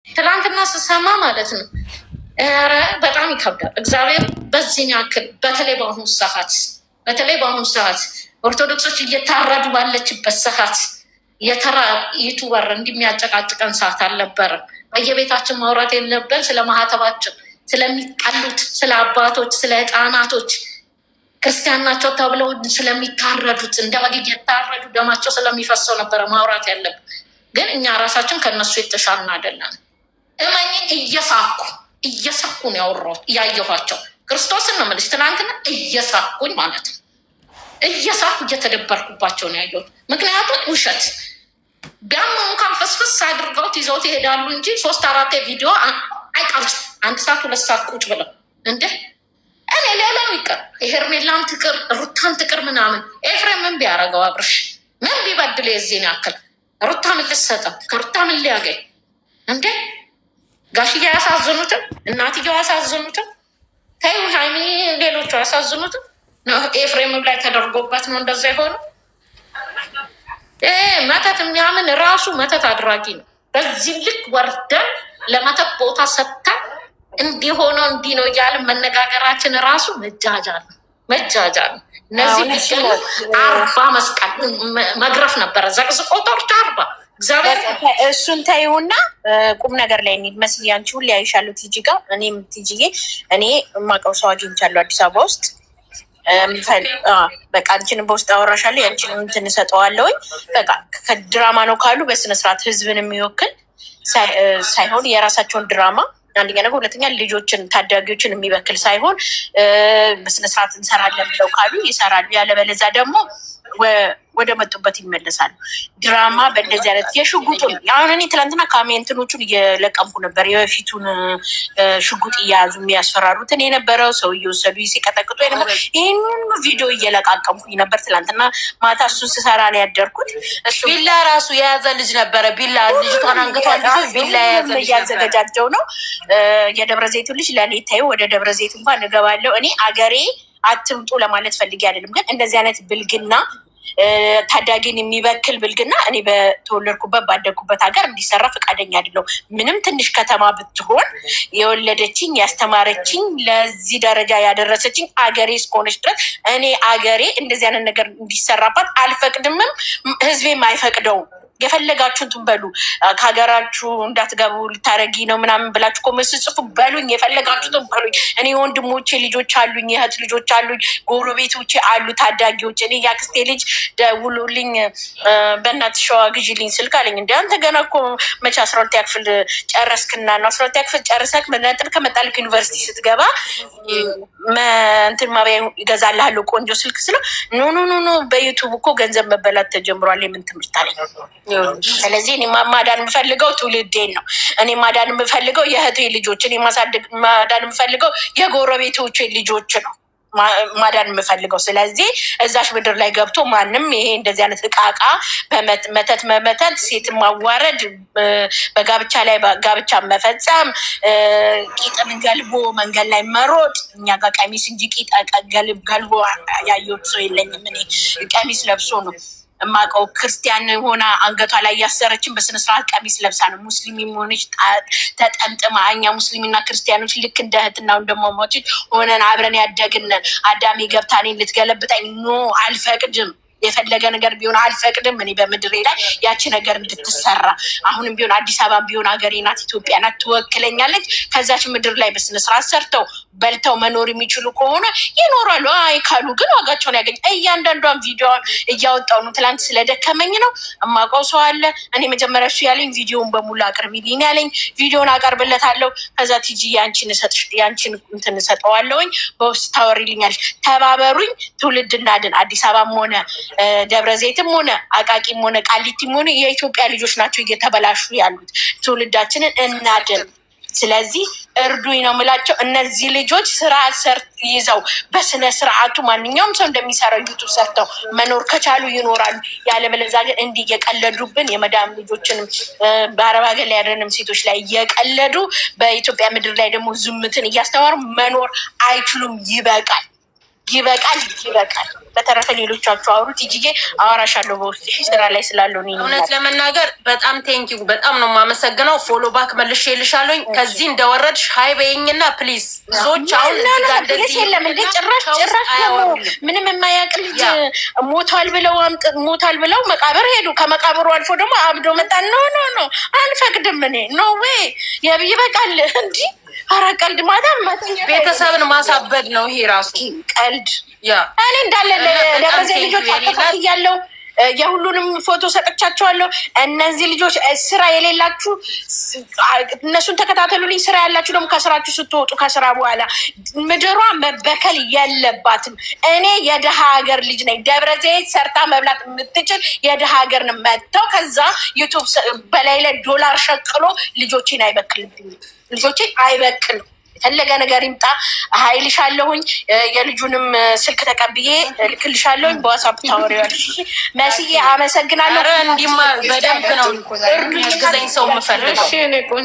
ትላንትና ስሰማ ማለት ነው በጣም ይከብዳል። እግዚአብሔር በዚህ ያክል በተለይ በአሁኑ ሰዓት ኦርቶዶክሶች እየታረዱ ባለችበት ሰዓት የተራ ዩቱበር እንደሚያጨቃጭቀን ሰዓት አልነበረም። በየቤታችን ማውራት የለብን ስለ ማህተባችን፣ ስለሚቀሉት፣ ስለ አባቶች፣ ስለ ህፃናቶች ክርስቲያን ናቸው ተብለው ስለሚታረዱት እንደ በግ እየታረዱ ደማቸው ስለሚፈሰው ነበረ ማውራት ያለብን። ግን እኛ ራሳችን ከነሱ የተሻልን አይደለም። እመኝ እየሳኩ ነው ያወራሁት ያየኋቸው። ክርስቶስን ነው የምልሽ። ትናንትና እየሳኩኝ ማለት ነው እየሳኩ እየተደበርኩባቸው ነው ያየሁት። ምክንያቱም ውሸት ቢያም እንኳን ፍስፍስ አድርገውት ይዘውት ይሄዳሉ እንጂ 3-4 ቪዲዮ አይቀርጹም። 1 ሰዓት 2 ሰዓት ቁጭ ብለው እንደ እኔ ሌላው ይቀር የሄርሜላም ትቅር ሩታም ትቅር ምናምን ኤፍሬም ምን ቢያደርገው አብርሽ ምን ቢበድል የዚህን ያክል ሩታ ምን ልትሰጠው ከሩታ ምን ሊያገኝ እንዴ? ጋሽዬ አያሳዝኑትም? እናትየው አያሳዝኑትም? ተይው ሀይሚ ሌሎቹ አያሳዝኑትም? ኤፍሬም ላይ ተደርጎበት ነው እንደዛ የሆኑ መተት የሚያምን ራሱ መተት አድራጊ ነው። በዚህ ልክ ወርደን ለመተት ቦታ ሰጥተን እንዲሆነው እንዲህ ነው እያልን መነጋገራችን ራሱ መጃጃል ነው። እነዚህ ቢችሉ 40 መስቀል መግረፍ ነበረ ዘቅዝቆ ጦርቻ 40 እግዚአብሔር እሱን ታዩና ቁም ነገር ላይ እንሂድ። መስዬ አንቺ ሁሌ ያይሻለሁ ቲጂ ጋር እኔም ቲጂዬ እኔ የማውቀው ሰው አግኝቻለሁ አዲስ አበባ ውስጥ በቃ አንቺንም በውስጥ አወራሻለሁ ያንቺንም እንትን እሰጠዋለሁኝ። በቃ ከድራማ ነው ካሉ በስነስርዓት ህዝብን የሚወክል ሳይሆን የራሳቸውን ድራማ አንደኛ ነገር፣ ሁለተኛ ልጆችን ታዳጊዎችን የሚበክል ሳይሆን በስነስርዓት እንሰራለን ብለው ካሉ ይሰራሉ። ያለበለዛ ደግሞ ወደ መጡበት ይመለሳሉ። ድራማ በእንደዚህ አይነት የሽጉጡን አሁን እኔ ትላንትና ካሜንትኖቹን እየለቀምኩ ነበር። የበፊቱን ሽጉጥ እያያዙ የሚያስፈራሩትን የነበረው ሰው እየወሰዱ ሲቀጠቅጡ የነበረ ይህን ቪዲዮ እየለቃቀምኩኝ ነበር። ትላንትና ማታ እሱን ስሰራ ነው ያደርኩት። ቢላ ራሱ የያዘ ልጅ ነበረ። ቢላ ልጅቷን አንገቷን ቢላ የያዘ ልጅ እያዘገጃጀው ነው። የደብረ ዘይቱ ልጅ ለእኔ ታዩ። ወደ ደብረ ዘይት እንኳን እገባለሁ እኔ አገሬ አትምጡ ለማለት ፈልጌ አይደለም። ግን እንደዚህ አይነት ብልግና ታዳጊን የሚበክል ብልግና እኔ በተወለድኩበት ባደግኩበት ሀገር እንዲሰራ ፈቃደኛ አይደለሁም። ምንም ትንሽ ከተማ ብትሆን የወለደችኝ ያስተማረችኝ ለዚህ ደረጃ ያደረሰችኝ አገሬ እስከሆነች ድረስ እኔ አገሬ እንደዚህ አይነት ነገር እንዲሰራባት አልፈቅድምም፣ ህዝቤም አይፈቅደውም። የፈለጋችሁን ትንበሉ ከሀገራችሁ እንዳትገቡ ልታረጊ ነው ምናምን ብላችሁ ኮመንት ጽፉ በሉኝ። የፈለጋችሁትን በሉኝ። እኔ ወንድሞቼ ልጆች አሉኝ፣ የእህት ልጆች አሉኝ፣ ጎረቤቶቼ አሉ ታዳጊዎች። እኔ ያክስቴ ልጅ ደውሎልኝ በእናትሽ ሸዋ ግዢልኝ ስልክ አለኝ። እንደ አንተ ገና እኮ መቼ 12ኛ ክፍል ጨረስክና ነው? 12ኛ ክፍል ጨርሰክ ነጥብ ከመጣልክ ዩኒቨርሲቲ ስትገባ እንትን ማቢያ ይገዛልሃለሁ ቆንጆ ስልክ ስለው ኖ በዩቱብ እኮ ገንዘብ መበላት ተጀምሯል። የምን ትምህርት አለኝ። ስለዚህ እኔ ማዳን የምፈልገው ትውልዴን ነው። እኔ ማዳን የምፈልገው የእህቴ ልጆች፣ እኔ ማዳን የምፈልገው የጎረቤቶቼ ልጆች ነው ማዳን የምፈልገው። ስለዚህ እዛች ምድር ላይ ገብቶ ማንም ይሄ እንደዚህ አይነት እቃቃ በመተት መመተት፣ ሴት ማዋረድ፣ በጋብቻ ላይ ጋብቻ መፈጸም፣ ቂጥን ገልቦ መንገድ ላይ መሮጥ። እኛ ጋር ቀሚስ እንጂ ቂጥ ገልቦ ያየሁት ሰው የለኝም። እኔ ቀሚስ ለብሶ ነው እማቀው። ክርስቲያን ሆና አንገቷ ላይ ያሰረችን በስነስርዓት ቀሚስ ለብሳ ነው። ሙስሊም ሆነች ተጠምጥማ። እኛ ሙስሊምና ክርስቲያኖች ልክ እንደ እህትና ወንድማማቾች ሆነን አብረን ያደግነን። አዳሜ ገብታ እኔን ልትገለብጠኝ ኖ አልፈቅድም። የፈለገ ነገር ቢሆን አልፈቅድም። እኔ በምድሬ ላይ ያቺ ነገር እንድትሰራ አሁንም ቢሆን አዲስ አበባ ቢሆን ሀገሬ ናት፣ ኢትዮጵያ ናት፣ ትወክለኛለች። ከዛች ምድር ላይ በስነስርዓት ሰርተው በልተው መኖር የሚችሉ ከሆነ ይኖራሉ። አይ ካሉ ግን ዋጋቸውን ያገኝ። እያንዳንዷን ቪዲዮን እያወጣው ነው። ትላንት ስለደከመኝ ነው። እማውቀው ሰው አለ። እኔ መጀመሪያ እሱ ያለኝ ቪዲዮን በሙሉ አቅርቢልኝ ያለኝ ቪዲዮን አቀርብለታለሁ። ከዛ ቲጂ ያንቺን እንትን እሰጠዋለሁኝ፣ በውስጥ ታወሪልኛለች። ተባበሩኝ፣ ትውልድ እናድን። አዲስ አበባም ሆነ ደብረ ዘይትም ሆነ አቃቂም ሆነ ቃሊቲም ሆነ የኢትዮጵያ ልጆች ናቸው እየተበላሹ ያሉት። ትውልዳችንን እናድን። ስለዚህ እርዱኝ ነው የምላቸው። እነዚህ ልጆች ስራ ይዘው በስነ ስርዓቱ ማንኛውም ሰው እንደሚሰራው ዩቱብ ሰርተው መኖር ከቻሉ ይኖራሉ። ያለበለዚያ ግን እንዲህ እየቀለዱብን የመዳም ልጆችንም በአረብ ሀገር ላይ ያለንም ሴቶች ላይ እየቀለዱ በኢትዮጵያ ምድር ላይ ደግሞ ዝምትን እያስተማሩ መኖር አይችሉም። ይበቃል። ይበቃል ይበቃል። በተረፈ ሌሎቻችሁ አውሩ። ቲጂዬ አወራሻለሁ በውስጥ ስራ ላይ ስላለው ነው። እውነት ለመናገር በጣም ቴንኪው፣ በጣም ነው የማመሰግነው። ፎሎ ባክ መልሼ ልሻለኝ። ከዚህ እንደወረድሽ ሀይ በይኝና ፕሊዝ። ብዙዎች አሁን እዚህ ጋር እንደዚህ የለም እንደ ጭራሽ ደግሞ ምንም የማያውቅ ልጅ ሞቷል ብለው መቃብር ሄዱ። ከመቃብሩ አልፎ ደግሞ አብዶ መጣ። ኖ አንፈቅድም። እኔ ኖ ዌይ ይበቃል። እንዲህ ኧረ ቀልድ ቤተሰብን ማሳበድ ነው ይሄ ራሱ ቀልድ። እኔ እንዳለ ለበዚህ ልጆች አከፋፍያለሁ። የሁሉንም ፎቶ ሰጥቻቸዋለሁ። እነዚህ ልጆች ስራ የሌላችሁ እነሱን ተከታተሉልኝ። ስራ ያላችሁ ደግሞ ከስራችሁ ስትወጡ ከስራ በኋላ ምድሯ መበከል የለባትም። እኔ የድሃ ሀገር ልጅ ነኝ። ደብረ ዘይት ሰርታ መብላት የምትችል የድሃ ሀገር ነው። መጥተው ከዛ ዩቱብ በላይ ላይ ዶላር ሸቅሎ ልጆችን አይበክልብኝ። ልጆችን አይበክልም። የፈለገ ነገር ይምጣ ሀይልሻለሁኝ። የልጁንም ስልክ ተቀብዬ ልክልሻለሁኝ። በዋትስአፕ ታወሪዋለሽ። መስዬ አመሰግናለሁ። እንዲማ በደንብ ነው እርዱ። ገዛኝ ሰው የምፈልገው